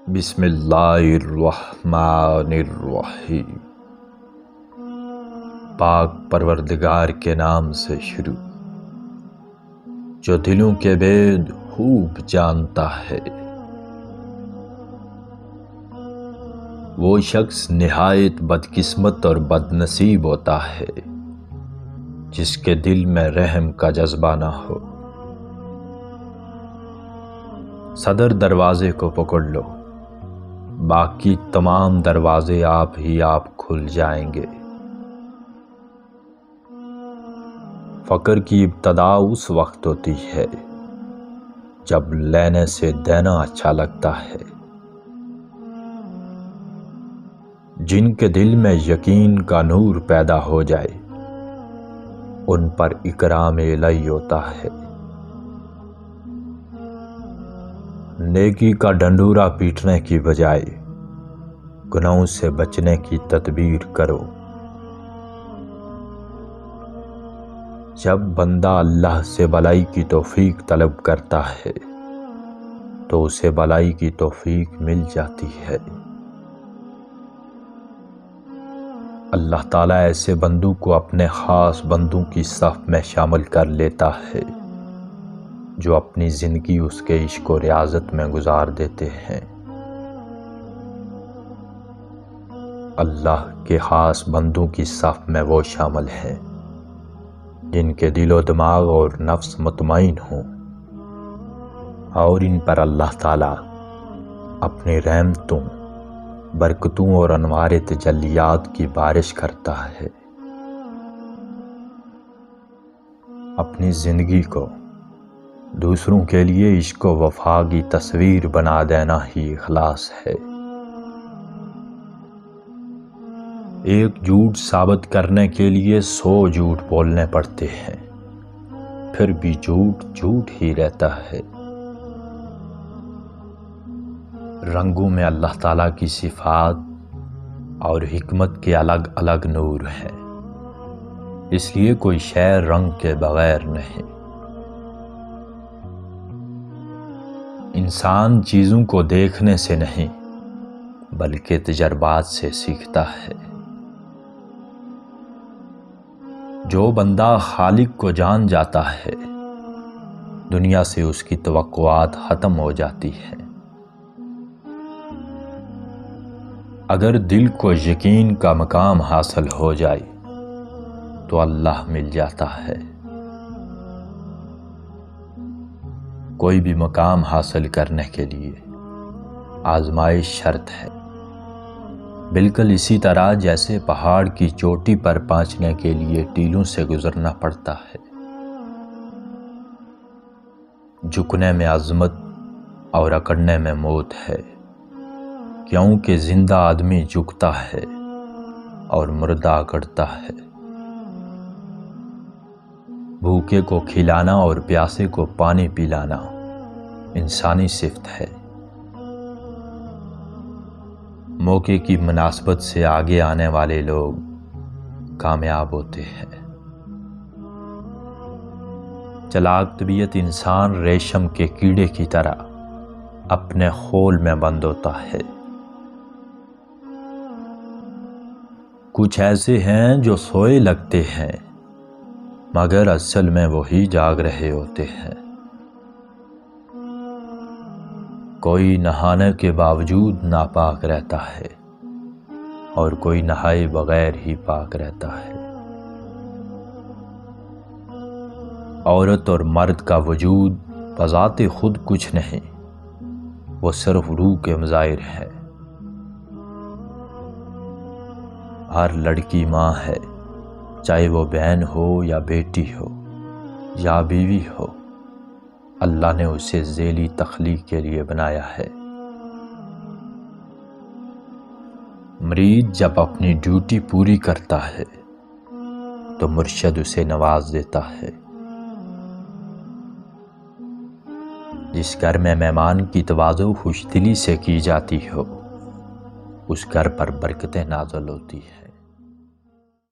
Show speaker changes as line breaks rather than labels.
بسم اللہ الرحمن الرحیم۔ پاک پروردگار کے نام سے شروع جو دلوں کے بید خوب جانتا ہے۔ وہ شخص نہایت بدقسمت اور بد نصیب ہوتا ہے جس کے دل میں رحم کا جذبہ نہ ہو۔ صدر دروازے کو پکڑ لو، باقی تمام دروازے آپ ہی آپ کھل جائیں گے۔ فقر کی ابتدا اس وقت ہوتی ہے جب لینے سے دینا اچھا لگتا ہے۔ جن کے دل میں یقین کا نور پیدا ہو جائے ان پر اکرام الہی ہوتا ہے۔ نیکی کا ڈنڈورا پیٹنے کی بجائے گناہوں سے بچنے کی تدبیر کرو۔ جب بندہ اللہ سے بھلائی کی توفیق طلب کرتا ہے تو اسے بھلائی کی توفیق مل جاتی ہے۔ اللہ تعالیٰ ایسے بندوں کو اپنے خاص بندوں کی صف میں شامل کر لیتا ہے جو اپنی زندگی اس کے عشق و ریاضت میں گزار دیتے ہیں۔ اللہ کے خاص بندوں کی صف میں وہ شامل ہیں جن کے دل و دماغ اور نفس مطمئن ہوں اور ان پر اللہ تعالیٰ اپنی رحمتوں، برکتوں اور انوار تجلیات کی بارش کرتا ہے۔ اپنی زندگی کو دوسروں کے لیے عشق و وفا کی تصویر بنا دینا ہی اخلاص ہے۔ ایک جھوٹ ثابت کرنے کے لیے 100 جھوٹ بولنے پڑتے ہیں، پھر بھی جھوٹ جھوٹ ہی رہتا ہے۔ رنگوں میں اللہ تعالیٰ کی صفات اور حکمت کے الگ الگ نور ہیں، اس لیے کوئی شے رنگ کے بغیر نہیں۔ انسان چیزوں کو دیکھنے سے نہیں بلکہ تجربات سے سیکھتا ہے۔ جو بندہ خالق کو جان جاتا ہے دنیا سے اس کی توقعات ختم ہو جاتی ہیں۔ اگر دل کو یقین کا مقام حاصل ہو جائے تو اللہ مل جاتا ہے۔ کوئی بھی مقام حاصل کرنے کے لیے آزمائش شرط ہے، بالکل اسی طرح جیسے پہاڑ کی چوٹی پر پہنچنے کے لیے ٹیلوں سے گزرنا پڑتا ہے۔ جھکنے میں عظمت اور اکڑنے میں موت ہے، کیونکہ زندہ آدمی جھکتا ہے اور مردہ اکڑتا ہے۔ بھوکے کو کھلانا اور پیاسے کو پانی پلانا انسانی صفت ہے۔ موقع کی مناسبت سے آگے آنے والے لوگ کامیاب ہوتے ہیں۔ چلاک طبیعت انسان ریشم کے کیڑے کی طرح اپنے خول میں بند ہوتا ہے۔ کچھ ایسے ہیں جو سوئے لگتے ہیں مگر اصل میں وہی جاگ رہے ہوتے ہیں۔ کوئی نہانے کے باوجود ناپاک رہتا ہے اور کوئی نہائے بغیر ہی پاک رہتا ہے۔ عورت اور مرد کا وجود بذات خود کچھ نہیں، وہ صرف روح کے مظاہر ہیں۔ ہر لڑکی ماں ہے، چاہے وہ بہن ہو یا بیٹی ہو یا بیوی ہو، اللہ نے اسے ذیلی تخلیق کے لیے بنایا ہے۔ مریض جب اپنی ڈیوٹی پوری کرتا ہے تو مرشد اسے نواز دیتا ہے۔ جس گھر میں مہمان کی تواضع خوش دلی سے کی جاتی ہو اس گھر پر برکتیں نازل ہوتی ہیں۔